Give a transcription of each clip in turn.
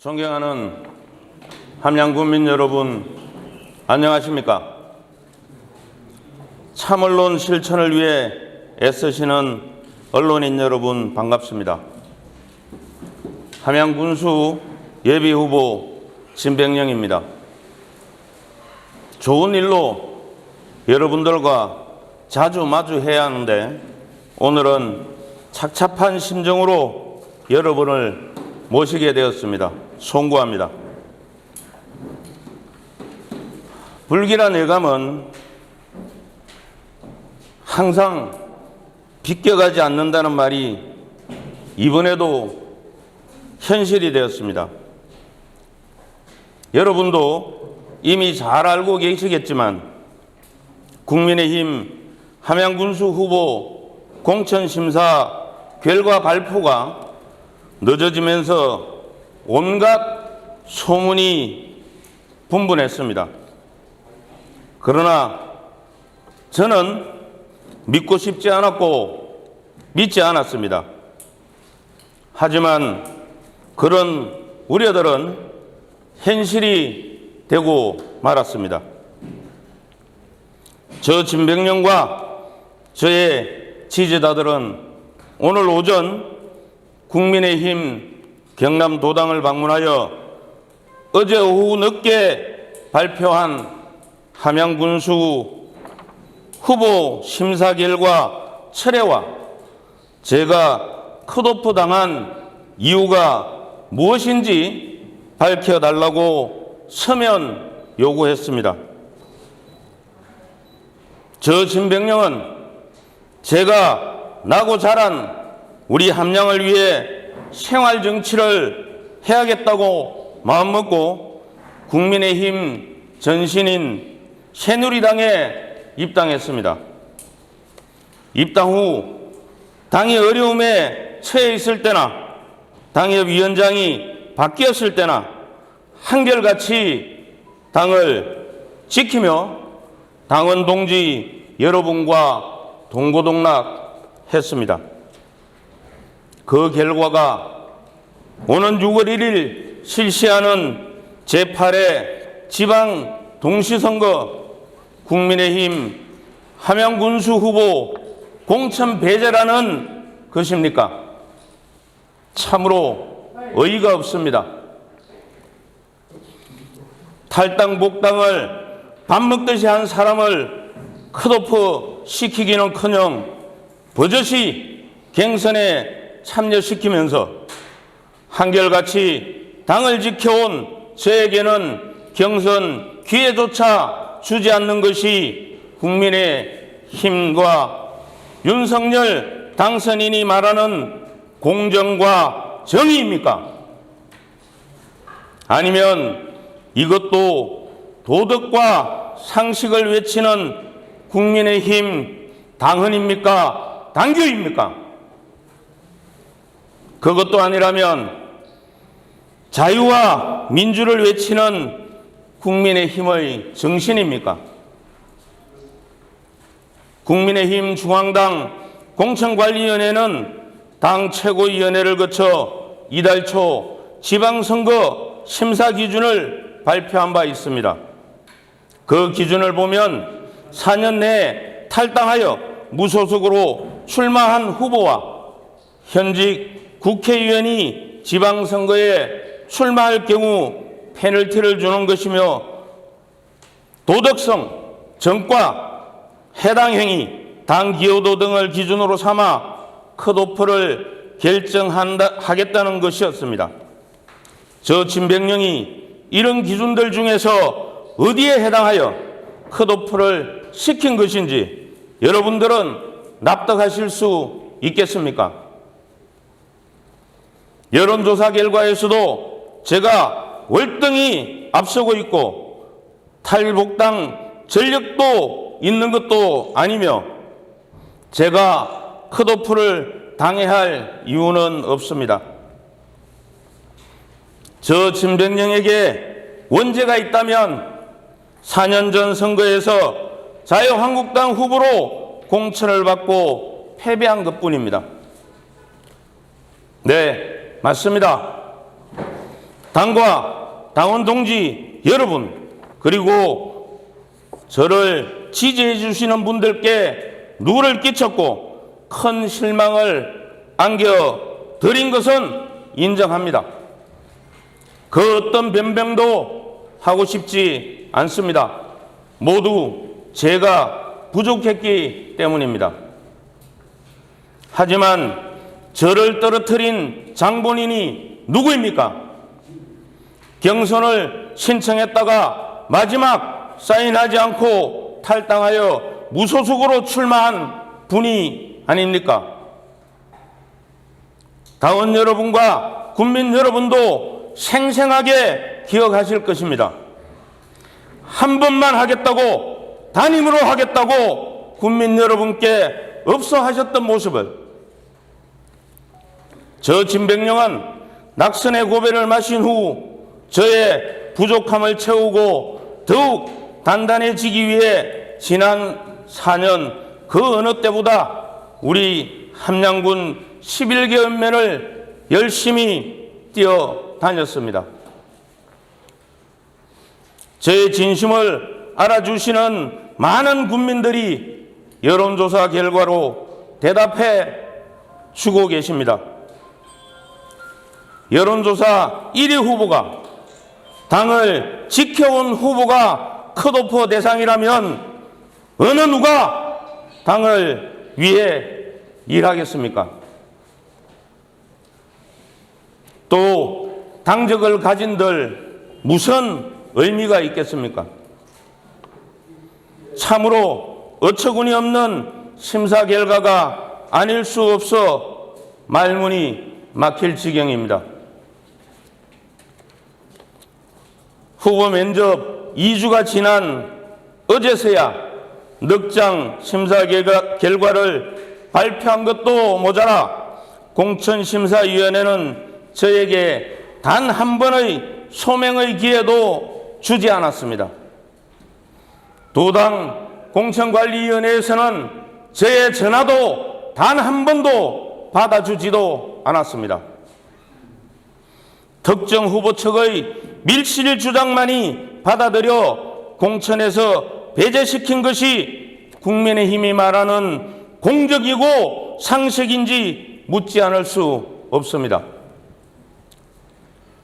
존경하는 함양군민 여러분, 안녕하십니까? 참언론 실천을 위해 애쓰시는 언론인 여러분 반갑습니다. 함양군수 예비후보 진백령입니다. 좋은 일로 여러분들과 자주 마주해야 하는데 오늘은 착잡한 심정으로 여러분을 모시게 되었습니다. 송구합니다. 불길한 예감은 항상 비껴가지 않는다는 말이 이번에도 현실이 되었습니다. 여러분도 이미 잘 알고 계시겠지만 국민의힘 함양군수 후보 공천심사 결과 발표가 늦어지면서 온갖 소문이 분분했습니다. 그러나 저는 믿고 싶지 않았고 믿지 않았습니다. 하지만 그런 우려들은 현실이 되고 말았습니다. 저 진백령과 저의 지지자들은 오늘 오전 국민의힘 경남도당을 방문하여 어제 오후 늦게 발표한 함양군수 후보 심사 결과 철회와 제가 컷오프 당한 이유가 무엇인지 밝혀달라고 서면 요구했습니다. 저 진백령은 제가 나고 자란 우리 함양을 위해 생활 정치를 해야겠다고 마음먹고 국민의힘 전신인 새누리당에 입당했습니다. 입당 후 당이 어려움에 처해 있을 때나 당협위원장이 바뀌었을 때나 한결같이 당을 지키며 당원 동지 여러분과 동고동락했습니다. 그 결과가 오는 6월 1일 실시하는 제8회 지방 동시선거 국민의힘 함양군수 후보 공천 배제라는 것입니까? 참으로 어이가 없습니다. 탈당 복당을 밥 먹듯이 한 사람을 컷오프 시키기는커녕 버젓이 경선에 참여시키면서 한결같이 당을 지켜온 저에게는 경선 기회조차 주지 않는 것이 국민의힘과 윤석열 당선인이 말하는 공정과 정의입니까? 아니면 이것도 도덕과 상식을 외치는 국민의힘 당헌입니까? 당규입니까? 그것도 아니라면 자유와 민주를 외치는 국민의힘의 정신입니까? 국민의힘 중앙당 공천관리위원회는 당 최고위원회를 거쳐 이달 초 지방선거 심사 기준을 발표한 바 있습니다. 그 기준을 보면 4년 내에 탈당하여 무소속으로 출마한 후보와 현직 국회의원이 지방선거에 출마할 경우 페널티를 주는 것이며 도덕성, 정과, 해당 행위, 당 기여도 등을 기준으로 삼아 컷오프를 결정하겠다는 것이었습니다. 저 진백령이 이런 기준들 중에서 어디에 해당하여 컷오프를 시킨 것인지 여러분들은 납득하실 수 있겠습니까? 여론조사 결과에서도 제가 월등히 앞서고 있고 탈복당 전력도 있는 것도 아니며 제가 컷오프를 당해야 할 이유는 없습니다. 저 진백령에게 원죄가 있다면 4년 전 선거에서 자유한국당 후보로 공천을 받고 패배한 것뿐입니다. 네, 맞습니다. 당과 당원 동지 여러분, 그리고 저를 지지해 주시는 분들께 누를 끼쳤고 큰 실망을 안겨드린 것은 인정합니다. 그 어떤 변명도 하고 싶지 않습니다. 모두 제가 부족했기 때문입니다. 하지만 저를 떨어뜨린 장본인이 누구입니까? 경선을 신청했다가 마지막 사인하지 않고 탈당하여 무소속으로 출마한 분이 아닙니까? 당원 여러분과 국민 여러분도 생생하게 기억하실 것입니다. 한 번만 하겠다고, 단임으로 하겠다고 국민 여러분께 없어하셨던 모습을 저 진백령은 낙선의 고배를 마신 후 저의 부족함을 채우고 더욱 단단해지기 위해 지난 4년 그 어느 때보다 우리 함양군 11개 읍면을 열심히 뛰어다녔습니다. 저의 진심을 알아주시는 많은 국민들이 여론조사 결과로 대답해 주고 계십니다. 여론조사 1위 후보가, 당을 지켜온 후보가 컷오프 대상이라면 어느 누가 당을 위해 일하겠습니까? 또 당적을 가진들 무슨 의미가 있겠습니까? 참으로 어처구니 없는 심사 결과가 아닐 수 없어 말문이 막힐 지경입니다. 후보 면접 2주가 지난 어제서야 넉장 심사 결과를 발표한 것도 모자라 공천심사위원회는 저에게 단 한 번의 소명의 기회도 주지 않았습니다. 도당 공천관리위원회에서는 저의 전화도 단 한 번도 받아주지도 않았습니다. 특정 후보 측의 밀실 주장만이 받아들여 공천에서 배제시킨 것이 국민의힘이 말하는 공적이고 상식인지 묻지 않을 수 없습니다.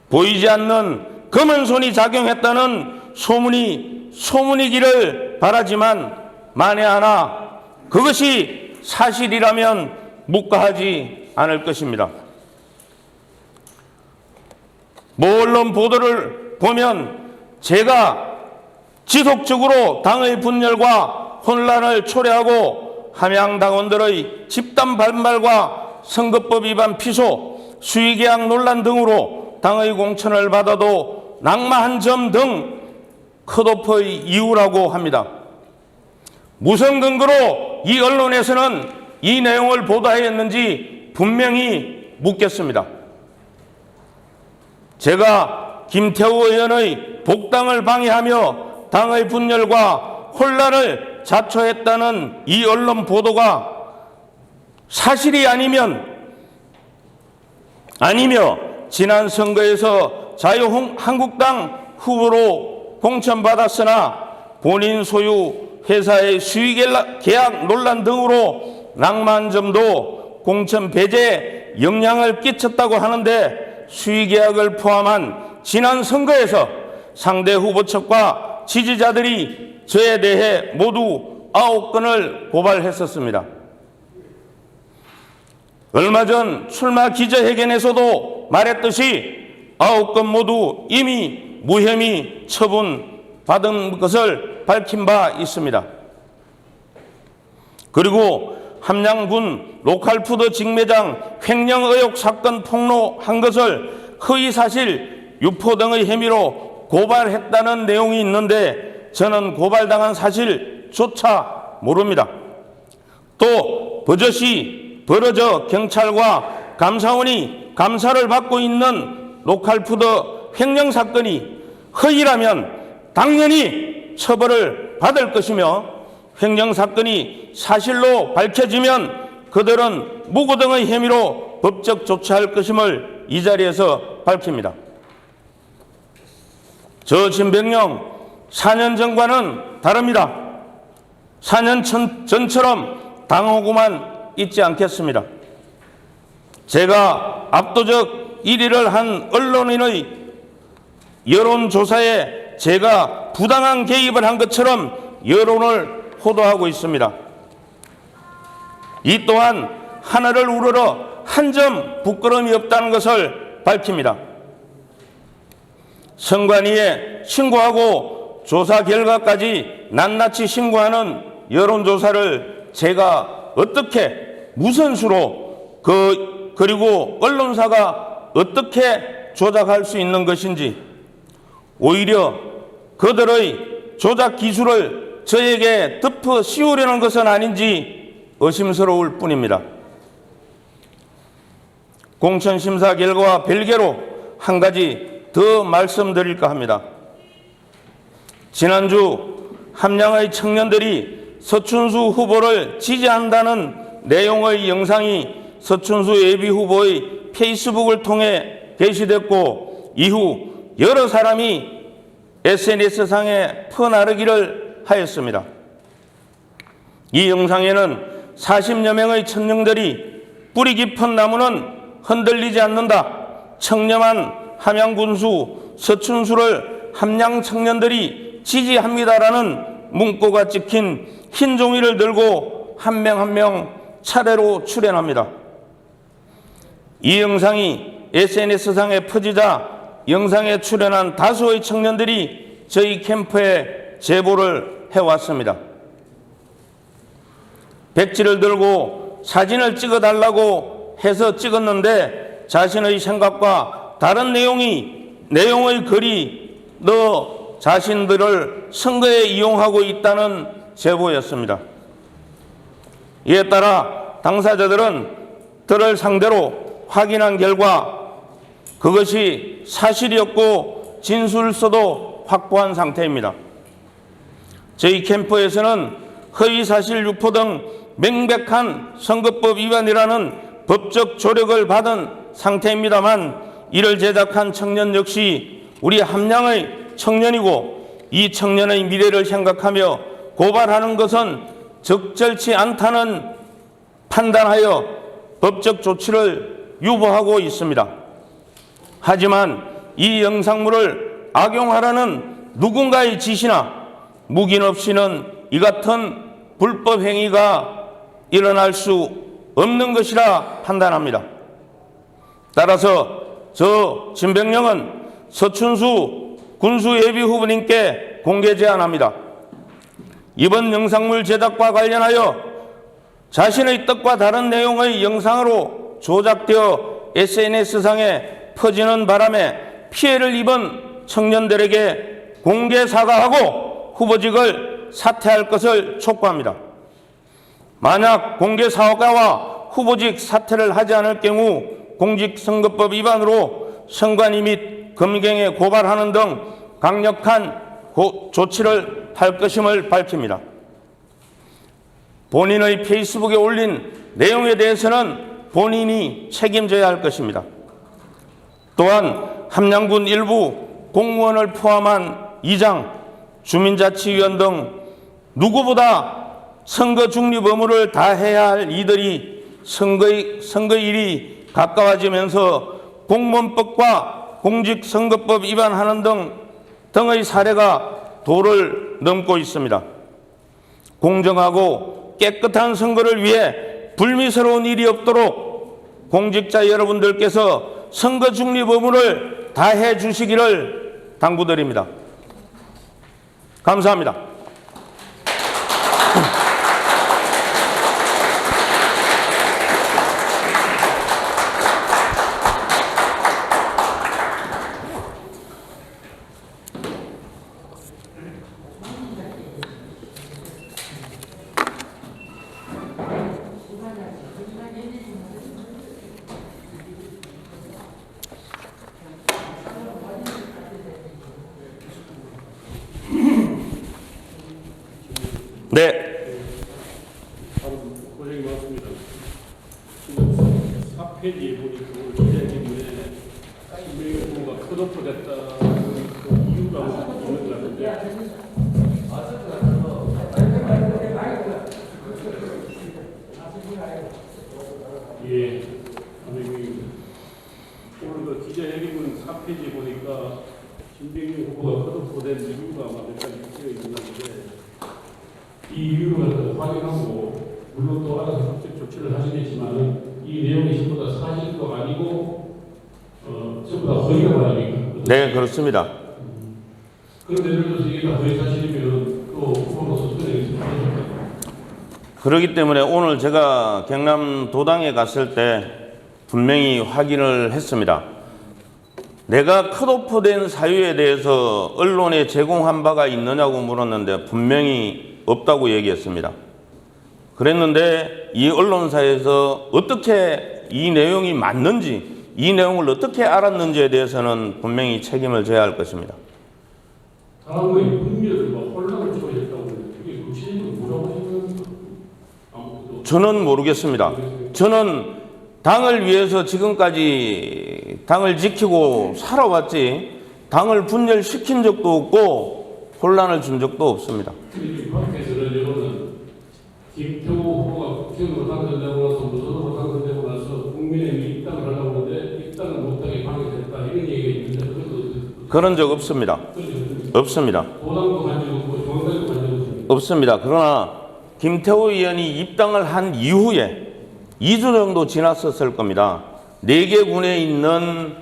보이지 않는 검은 손이 작용했다는 소문이기를 바라지만 만에 하나 그것이 사실이라면 묵과하지 않을 것입니다. 모 언론 보도를 보면 제가 지속적으로 당의 분열과 혼란을 초래하고 함양당원들의 집단 반발과 선거법 위반 피소, 수의계약 논란 등으로 당의 공천을 받아도 낙마한 점 등 컷오프의 이유라고 합니다. 무슨 근거로 이 언론에서는 이 내용을 보도하였는지 분명히 묻겠습니다. 제가 김태우 의원의 복당을 방해하며 당의 분열과 혼란을 자초했다는 이 언론 보도가 사실이 아니며 지난 선거에서 자유한국당 후보로 공천받았으나 본인 소유 회사의 수의계약 논란 등으로 낙마한 점도 공천 배제에 영향을 끼쳤다고 하는데, 수의계약을 포함한 지난 선거에서 상대 후보 측과 지지자들이 저에 대해 모두 9건을 고발했었습니다. 얼마 전 출마 기자회견에서도 말했듯이 9건 모두 이미 무혐의 처분받은 것을 밝힌 바 있습니다. 그리고 함양군 로컬푸드 직매장 횡령 의혹 사건 폭로한 것을 허위사실 유포 등의 혐의로 고발했다는 내용이 있는데 저는 고발당한 사실조차 모릅니다. 또 버젓이 벌어져 경찰과 감사원이 감사를 받고 있는 로컬푸드 횡령 사건이 허위라면 당연히 처벌을 받을 것이며, 횡령 사건이 사실로 밝혀지면 그들은 무고 등의 혐의로 법적 조치할 것임을 이 자리에서 밝힙니다. 저 진백령 4년 전과는 다릅니다. 4년 전처럼 당하고만 있지 않겠습니다. 제가 압도적 1위를 한 언론인의 여론조사에 제가 부당한 개입을 한 것처럼 여론을 호도하고 있습니다. 이 또한 하늘을 우러러 한 점 부끄러움이 없다는 것을 밝힙니다. 선관위에 신고하고 조사 결과까지 낱낱이 신고하는 여론조사를 제가 어떻게 무슨 수로 그리고 언론사가 어떻게 조작할 수 있는 것인지, 오히려 그들의 조작 기술을 저에게 덮어 씌우려는 것은 아닌지 의심스러울 뿐입니다. 공천심사 결과와 별개로 한 가지 더 말씀드릴까 합니다. 지난주 함양의 청년들이 서춘수 후보를 지지한다는 내용의 영상이 서춘수 예비후보의 페이스북을 통해 게시됐고, 이후 여러 사람이 SNS상에 퍼나르기를 하였습니다. 이 영상에는 40여 명의 청년들이 뿌리 깊은 나무는 흔들리지 않는다, 청렴한 함양군수 서춘수를 함양 청년들이 지지합니다라는 문구가 찍힌 흰 종이를 들고 한 명 한 명 차례로 출연합니다. 이 영상이 SNS상에 퍼지자 영상에 출연한 다수의 청년들이 저희 캠프에 제보를 해왔습니다. 백지를 들고 사진을 찍어달라고 해서 찍었는데 자신의 생각과 다른 내용의 글이 너 자신들을 선거에 이용하고 있다는 제보였습니다. 이에 따라 당사자들은 들을 상대로 확인한 결과 그것이 사실이었고 진술서도 확보한 상태입니다. 저희 캠프에서는 허위사실 유포 등 명백한 선거법 위반이라는 법적 조력을 받은 상태입니다만, 이를 제작한 청년 역시 우리 함양의 청년이고 이 청년의 미래를 생각하며 고발하는 것은 적절치 않다는 판단하여 법적 조치를 유보하고 있습니다. 하지만 이 영상물을 악용하라는 누군가의 지시나 묵인 없이는 이 같은 불법 행위가 일어날 수 없는 것이라 판단합니다. 따라서 저 진백령은 서춘수 군수 예비 후보님께 공개 제안합니다. 이번 영상물 제작과 관련하여 자신의 뜻과 다른 내용의 영상으로 조작되어 SNS상에 퍼지는 바람에 피해를 입은 청년들에게 공개 사과하고 후보직을 사퇴할 것을 촉구합니다. 만약 공개 사과와 후보직 사퇴를 하지 않을 경우 공직선거법 위반으로 선관위 및 검경에 고발하는 등 강력한 조치를 할 것임을 밝힙니다. 본인의 페이스북에 올린 내용에 대해서는 본인이 책임져야 할 것입니다. 또한 함양군 일부 공무원을 포함한 이장, 주민자치위원 등 누구보다 선거 중립 의무를 다해야 할 이들이 선거일이 가까워지면서 공무원법과 공직선거법 위반하는 등의 사례가 도를 넘고 있습니다. 공정하고 깨끗한 선거를 위해 불미스러운 일이 없도록 공직자 여러분들께서 선거 중립 의무를 다해 주시기를 당부드립니다. 감사합니다. 네. 고생이 많습니다. 지금 4페이지에 보니까 기자님의 진명이 후보가 컷오프 됐다는 그 이유 이유가 없는 것 같은데. 예, 선생님, 오늘 그 기자회견문 4페이지 보니까 김병민 후보가 컷오프된 이유가 몇 가지 적혀 있는 건데, 이 이유를 확인하고 물론 또 알아서 법적 조치를 하시겠지만 이 내용이 전부 다 사실도 아니고 전부 다 허위가 아닙니까? 네, 그렇습니다. 그런데 예를 들어서 이게 다 허위 사실이면 또 후보로서 수행이 되겠습니까? 그렇기 때문에 오늘 제가 경남 도당에 갔을 때 분명히 확인을 했습니다. 내가 컷오프된 사유에 대해서 언론에 제공한 바가 있느냐고 물었는데 분명히 없다고 얘기했습니다. 그랬는데 이 언론사에서 어떻게 이 내용이 맞는지, 이 내용을 어떻게 알았는지에 대해서는 분명히 책임을 져야 할 것입니다. 다음에 분별을 혼란을 초래했다고 하는데 그게 구체적으로 뭐라고 생각합니까? 아무것도 저는 모르겠습니다. 저는 당을 위해서 지금까지 당을 지키고 살아왔지 당을 분열시킨 적도 없고 혼란을 준 적도 없습니다. 이 밖에서는 여러분은 김태호 후보가 국회의원으로 당선되고 나서 무소속으로 당선되고 나서 국민의힘이 입당을 하려고 하는데 입당을 못하게 방해됐다 이런 얘기가 있는데 그런 적 없습니다. 없습니다. 도당도 가지고 없고 중앙당도 가지고 없습니다. 없습니다. 그러나 김태호 의원이 입당을 한 이후에 2주 정도 지났었을 겁니다. 4개 군에 있는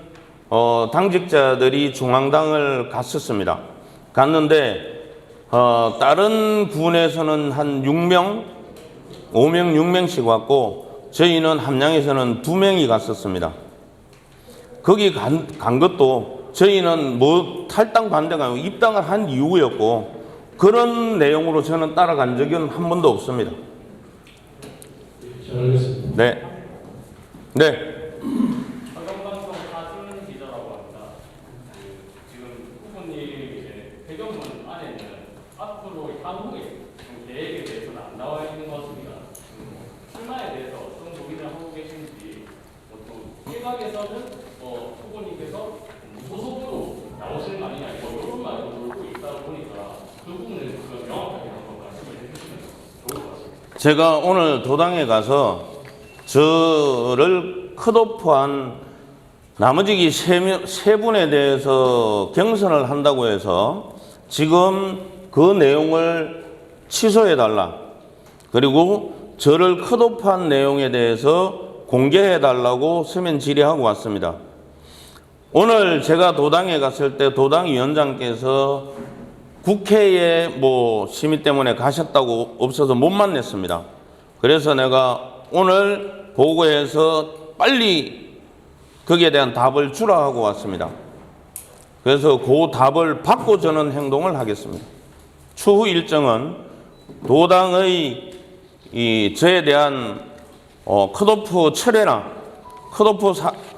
당직자들이 중앙당을 갔었습니다. 갔는데 다른 군에서는 한 6명, 5명, 6명씩 왔고 저희는 함양에서는 2명이 갔었습니다. 거기 간 것도 저희는 뭐 탈당 반대가 아니고 입당을 한 이후였고 그런 내용으로 저는 따라간 적은 한 번도 없습니다. 잘 알겠습니다. 네. 네. 화경방송 하승 기자라고 합니다. 지금 후보님 배경문 안에는 앞으로 향후에 계획에 대해서는 안 나와 있는 것 같습니다. 출마에 대해서 어떤 고민을 하고 계신지, 또 일각에서는 후보님께서 무소속으로 나오실 말이 아니고 이런 말도 돌고 있다 보니까 그 부분을 좀 명확하게 한번 말씀을 해주시면 좋을 것 같습니다. 제가 오늘 도당에 가서 저를 컷오프한 나머지 세 분에 대해서 경선을 한다고 해서 지금 그 내용을 취소해달라. 그리고 저를 컷오프한 내용에 대해서 공개해달라고 서면 질의하고 왔습니다. 오늘 제가 도당에 갔을 때 도당위원장께서 국회에 뭐 심의 때문에 가셨다고 없어서 못 만났습니다. 그래서 내가 오늘 보고해서 빨리 거기에 대한 답을 주라 하고 왔습니다. 그래서 그 답을 받고 저는 행동을 하겠습니다. 추후 일정은 도당의 저에 대한 컷오프 철회나 컷오프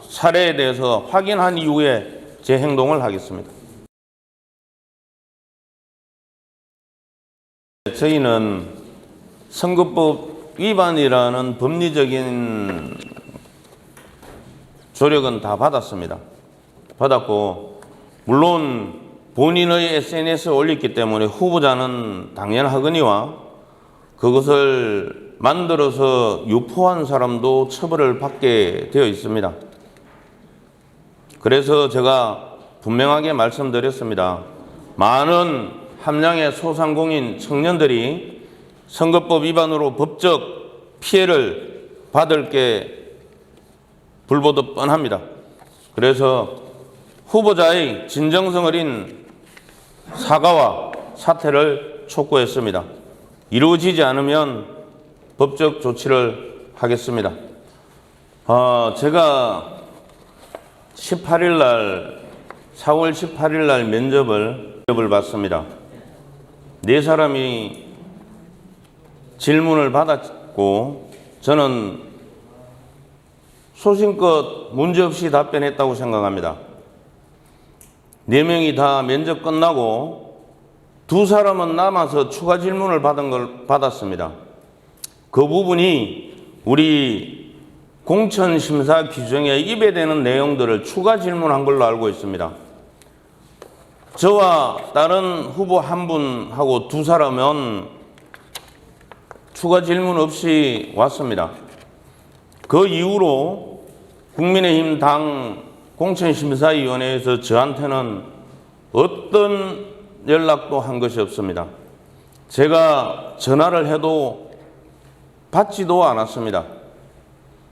사례에 대해서 확인한 이후에 제 행동을 하겠습니다. 저희는 선거법 위반이라는 법리적인 조력은 다 받았습니다. 받았고 물론 본인의 SNS에 올렸기 때문에 후보자는 당연하거니와 그것을 만들어서 유포한 사람도 처벌을 받게 되어 있습니다. 그래서 제가 분명하게 말씀드렸습니다. 많은 함양의 소상공인 청년들이 선거법 위반으로 법적 피해를 받을 게 불보듯 뻔합니다. 그래서 후보자의 진정성 어린 사과와 사퇴를 촉구했습니다. 이루어지지 않으면 법적 조치를 하겠습니다. 제가 4월 18일 날 면접을 받습니다. 4사람이 질문을 받았고 저는 소신껏 문제없이 답변했다고 생각합니다. 4명이 다 면접 끝나고 2사람은 남아서 추가 질문을 받았습니다. 그 부분이 우리 공천심사 규정에 입에되는 내용들을 추가 질문한 걸로 알고 있습니다. 저와 다른 후보 한 분하고 두 사람은 추가 질문 없이 왔습니다. 그 이후로 국민의힘 당 공천심사위원회에서 저한테는 어떤 연락도 한 것이 없습니다. 제가 전화를 해도 받지도 않았습니다.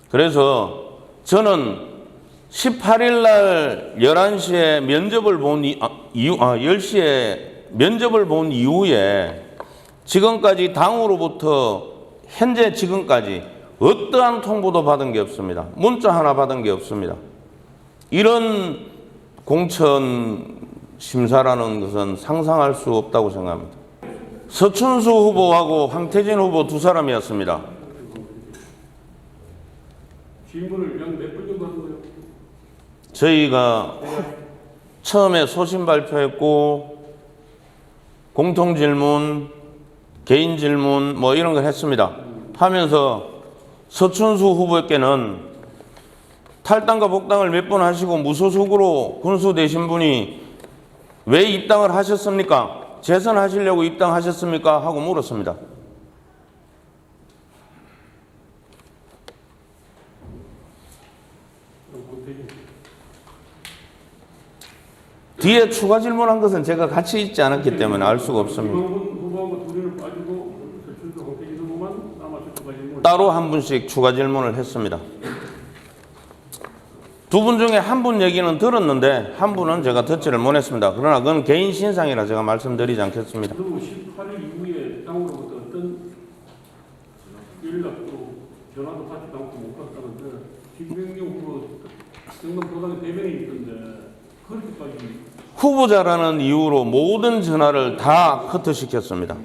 그래서 저는 18일 날 11시에 면접을 본 10시에 면접을 본 이후에 지금까지 당으로부터 현재 지금까지 어떠한 통보도 받은 게 없습니다. 문자 하나 받은 게 없습니다. 이런 공천 심사라는 것은 상상할 수 없다고 생각합니다. 서춘수 후보하고 황태진 후보 두 사람이었습니다. 질문을 약 몇 분 정도 하는 거예요? 저희가 처음에 소신 발표했고 공통질문, 개인질문 뭐 이런 걸 했습니다. 하면서 서춘수 후보께는 탈당과 복당을 몇 번 하시고 무소속으로 군수되신 분이 왜 입당을 하셨습니까? 재선하시려고 입당하셨습니까? 하고 물었습니다. 뒤에 추가 질문한 것은 제가 같이 있지 않았기 때문에 알 수가 없습니다. 후보하고 둘이는 빠지고 서춘수 황태진 후보만 남아서 추가 질문. 따로 한 분씩 추가 질문을 했습니다. 두 분 중에 한 분 얘기는 들었는데 한 분은 제가 듣지를 못했습니다. 그러나 그건 개인 신상이라 제가 말씀드리지 않겠습니다. 그리고 18일 이후에 당으로부터 어떤 연락도 전화도 받지 않고 못 갔다는데 김병용 후보 경남도당에 대변이 있던데 그렇게까지 후보자라는 이유로 모든 전화를 다 커트시켰습니다.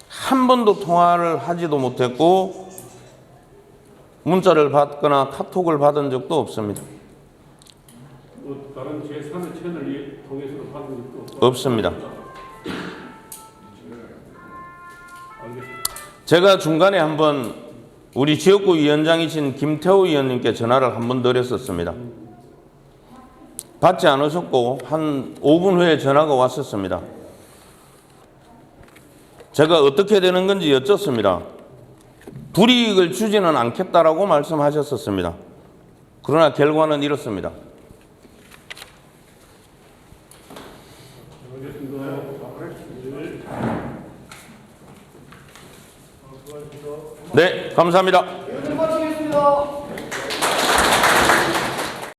한 번도 통화를 하지도 못했고 문자를 받거나 카톡을 받은 적도 없습니다. 뭐 다른 제3의 채널을 통해서도 받은 적도 없습니다. 알겠습니다. 제가 중간에 한번 우리 지역구 위원장이신 김태호 의원님께 전화를 한 번 드렸었습니다. 받지 않으셨고 한 5분 후에 전화가 왔었습니다. 제가 어떻게 되는 건지 여쭙습니다. 불이익을 주지는 않겠다라고 말씀하셨었습니다. 그러나 결과는 이렇습니다. 네, 감사합니다. 여기서 마치겠습니다.